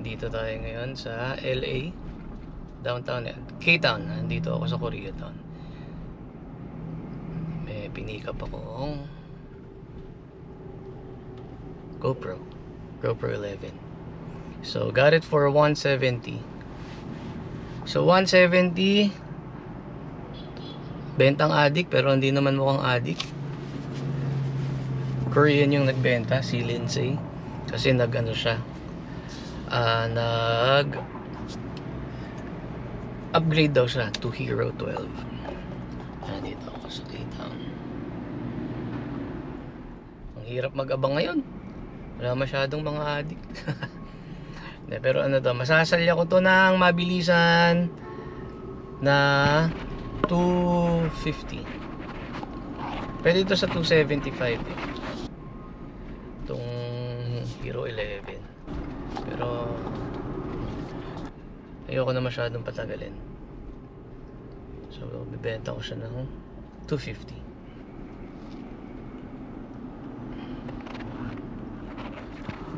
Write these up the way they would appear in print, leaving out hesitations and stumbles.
Nandito tayo ngayon sa LA, downtown, K-Town. Nandito ako sa Koreatown. May pinikap akong GoPro 11. So got it for 170. So 170, bentang adik pero hindi naman mukhang adik. Korean yung nagbenta, si Lindsay. Kasi nag-ano siya, nag-upgrade daw siya to Hero 12. Nandito ako sa K-Town. Ang hirap mag-abang ngayon. Wala masyadong mga adik. Pero ano daw, masasalya ko to ng mabilisan na 250. Pwede ito sa 275 eh. Itong Hero 11. Pero ayoko na masyadong patagalin. So bibenta ko siya ng 250.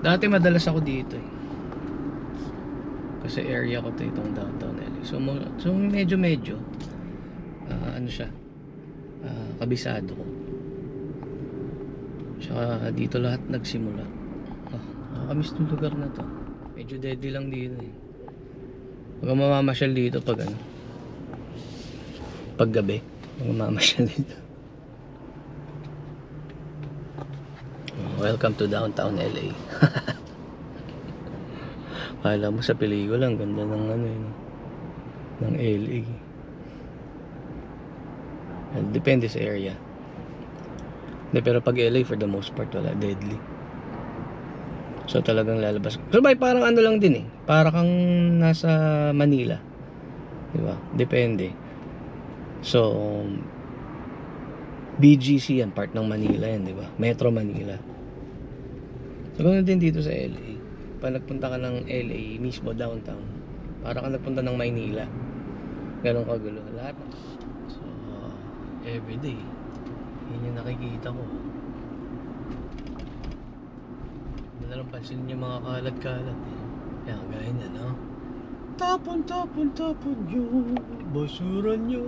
Dati madalas ako dito eh. Kasi area ko to itong downtown LA. So medyo ano siya, kabisado ko. Tsaka dito lahat nagsimula. Nakakamiss yung lugar na to. Medyo deadly lang dito eh. Huwag kang mamamasyal dito pag ano, pag gabi. Huwag kang mamamasyal dito. Welcome to downtown LA. Kala mo sa pelikula ang ganda ng ano yun, ng LA. Depende sa area. Pero pag LA for the most part wala, deadly. So talagang lalabas. So parang ano lang din eh. Para kang nasa Manila. Diba? Depende. So BGC yan, part ng Manila yan, diba? Metro Manila. So ganoon din dito sa LA. Pag nagpunta ka ng LA mismo downtown, para kang nagpunta ng Maynila. Ganon kagulo lahat. So everyday yun yung nakikita ko. Hindi na lang pansin yung mga kalat-kalat eh. Kaya gaya na, no? Tapon nyo, basura nyo.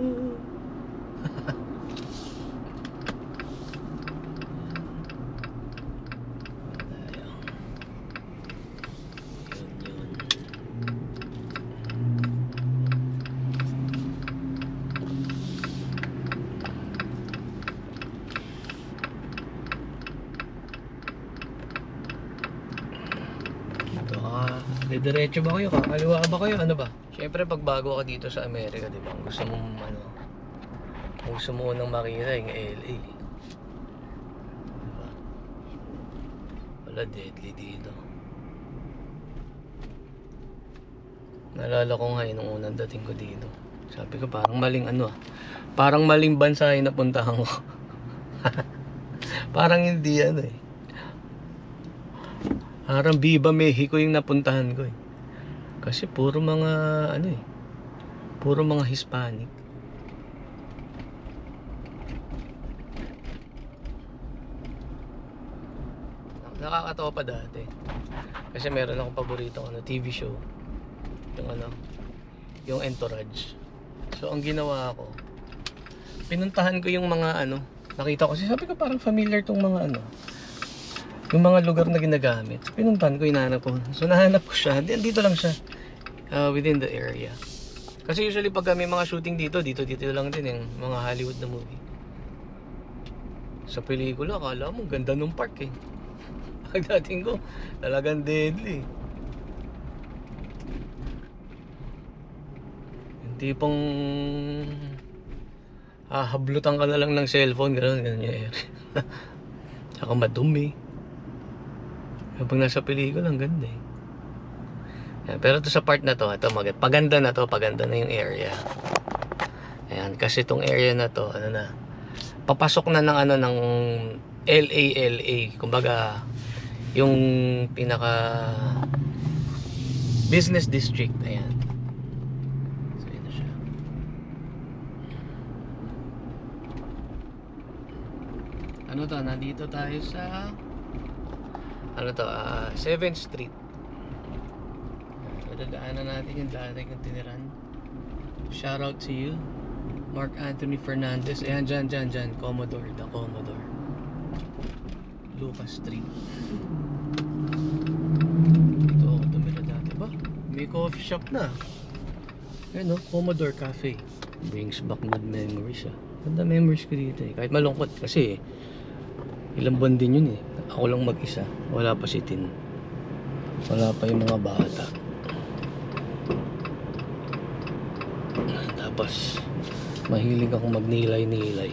Diretso ba kayo? Kakaliwa ba kayo? Ano ba? Siyempre pag bago ka dito sa Amerika, di ba? Gusto mo ano, gusto mo nang makita yung LA. Diba? Wala, deadly dito. Naalala ko nga nung unang dating ko dito. Sabi ko parang maling ano parang maling bansa yung napuntahan ko. Parang hindi ano eh. Parang Viva Mexico yung napuntahan ko eh. Kasi puro mga ano eh, puro mga Hispanic. Nakakatawa pa dati. Kasi meron akong paboritong ano, TV show. Yung ano, yung Entourage. So ang ginawa ko, pinuntahan ko yung mga ano, nakita ko kasi sabi ko parang familiar tong mga ano, yung mga lugar na ginagamit. Pinuntahan ko, hinahanap ko. So nahanap ko siya. Dito lang siya. Within the area. Kasi usually pag may mga shooting dito lang din yung mga Hollywood na movie. Sa pelikula, akala mo ganda nung park eh. Pagdating ko, talagang deadly. Yung tipong hablutan ka na lang ng cellphone. Ganun yung area. Tsaka madumi. Pag nasa pelikula, ang ganda eh. Yan, pero to sa part na to, ito paganda na to, paganda na yung area. Ayan, kasi itong area na to, ano na, papasok na ng ano, ng LA. Kumbaga, yung pinaka business district. Ayan. So, yun na siya. Ano to, nandito tayo sa ano to, 7th Street. So dadaanan natin yung dati kong tiniran. Shout out to you, Mark Anthony Fernandez. Ayan, dyan, Commodore, the Commodore, Lucas Street. Dito ako tumira dati ba? May coffee shop na. Ayan o, Commodore Cafe. Brings back good memories ah. Ganda memories ko dito eh. Kahit malungkot kasi ilang buwan din yun eh. Ako lang mag-isa. Wala pa si Tin. Wala pa yung mga bata. Tapos mahilig akong magnilay-nilay.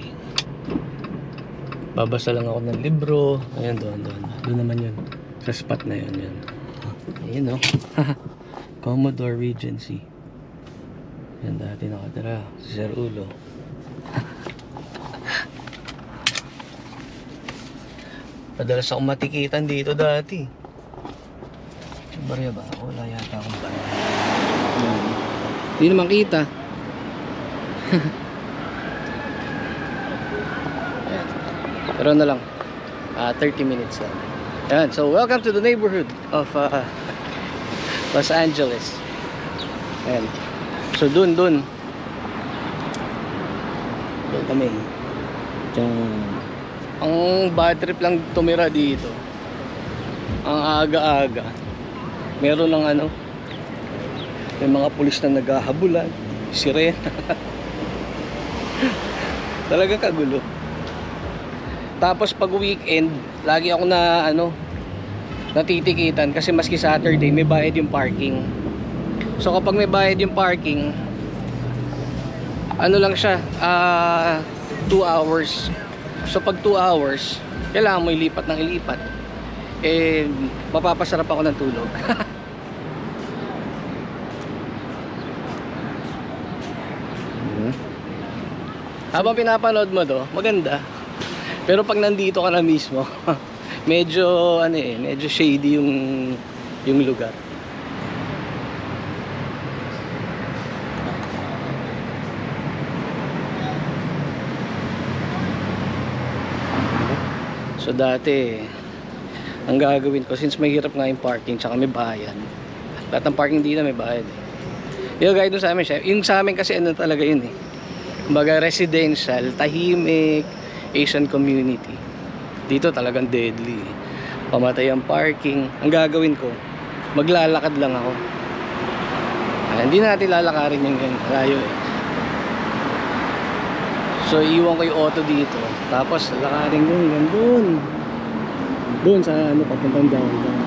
Babasa lang ako ng libro. Ayan, doon naman yun. Sa spot na yun. Ayun o. Commodore Regency. Yan dati nakatira. Si Sir Ulo. Madalas akong matikitan dito dati. Barya ba? Wala yata akong barya. Hindi naman kita. Pero na lang 30 minutes lang. Yan. So welcome to the neighborhood of Los Angeles. Ayan. So dun kami. Diyan. Ang bad trip lang tumira dito. Ang aga-aga. Meron ng ano, may mga pulis na naghahabulan, sirena. Talaga kagulo. Tapos pag weekend, lagi ako na natitikitan kasi maski Saturday may bayad yung parking. So kapag may bayad yung parking, ano lang siya, 2 hours. So pag 2 hours, kailangan mo ilipat ng ilipat. Eh, mapapasarap ako ng tulog. Habang pinapanood mo to, maganda. Pero pag nandito ka na mismo, medyo medyo shady yung lugar. So dati ang gagawin ko, since mahirap nga yung parking tsaka may bayad, lahat ng parking dito may bayad eh. Yung guide dun sa amin siya, yung sa amin kasi ano talaga yun eh, kumbaga residential, tahimik, Asian community. Dito talagang deadly eh. Pamatay ang parking. Ang gagawin ko, maglalakad lang ako. Hindi na natin lalakarin yung layo eh. So iwan ko yung auto dito, tapos lakarin doon sa papuntang downtown.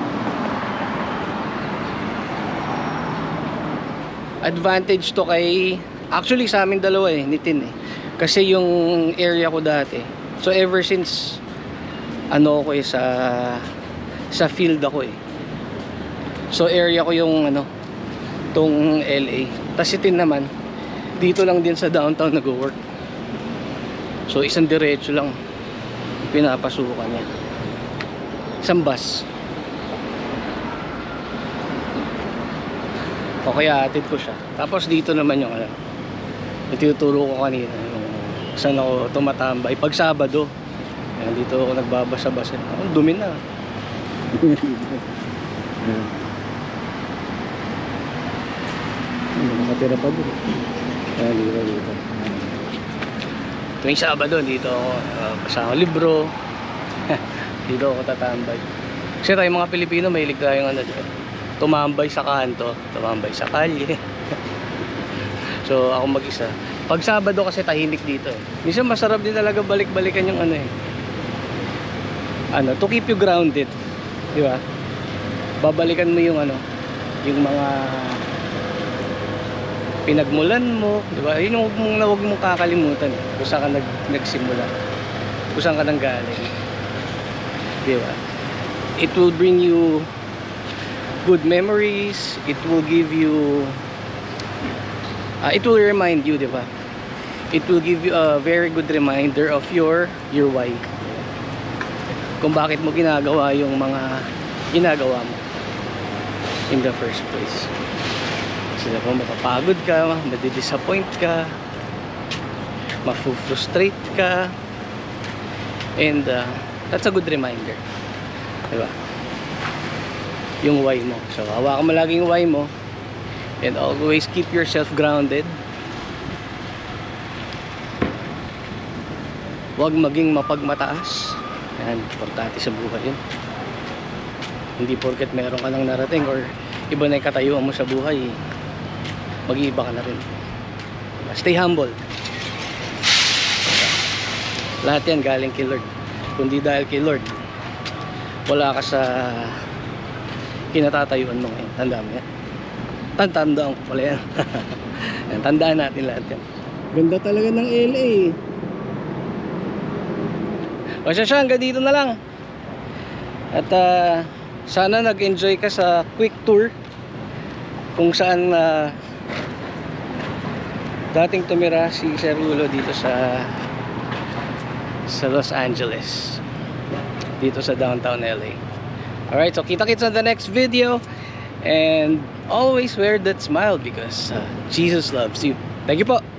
Advantage to kay, actually sa amin dalawa eh, ni Tin eh. Kasi yung area ko dati, so ever since ako eh, sa field ako eh. So area ko yung tong LA. Tas si Tin naman dito lang din sa downtown nag-work. So isang diretso lang pinapasukan niya. Isang bus. O kaya atid ko siya. Tapos dito naman yung ituturo ko kanina yung saan ako tumatambay pag Sabado. Ayan, dito ako nagbabasa-basa. Ang dumi na. Nakatira pa doon. Dito. Tuwing Sabado dito ako basa ako libro. Dito ako tatambay. Kasi tayo mga Pilipino mahilig tayong tumambay sa kanto, tumambay sa kalye. So ako mag-isa. Pag Sabado kasi tahimik dito eh. Minsan masarap din talaga balik-balikan yung to keep you grounded, di ba? Babalikan mo yung yung mga pinagmulan mo, di ba? Yun yung huwag mong kakalimutan kung saan ka nagsimula, kung saan ka nanggaling, di ba? It will bring you good memories. It will give you it will remind you, di ba? It will give you a very good reminder of your why, kung bakit mo ginagawa yung mga ginagawa mo in the first place. Kasi kung mapapagod ka, madidisappoint ka, mafu-frustrate ka, and that's a good reminder, diba? Yung why mo. So hawakan mo lagi yung why mo, And always keep yourself grounded. Huwag maging mapagmataas. Yan, importante sa buhay yun. Hindi porket meron ka nang narating or iba na yung katayuan mo sa buhay, mag-iiba ka na rin. Stay humble. Lahat yan galing kay Lord. Kundi dahil kay Lord, wala ka sa kinatatayuan mo ngayon. Tandaan mo yan. Tandaan ko pala yan. Tandaan natin lahat yan. Ganda talaga ng LA. O siya, hanggang dito na lang. At sana nag-enjoy ka sa quick tour kung saan dating tumira si Sir Rulo dito sa Los Angeles, dito sa downtown LA. Alright, so kita-kits on the next video, and always wear that smile because Jesus loves you. Thank you po.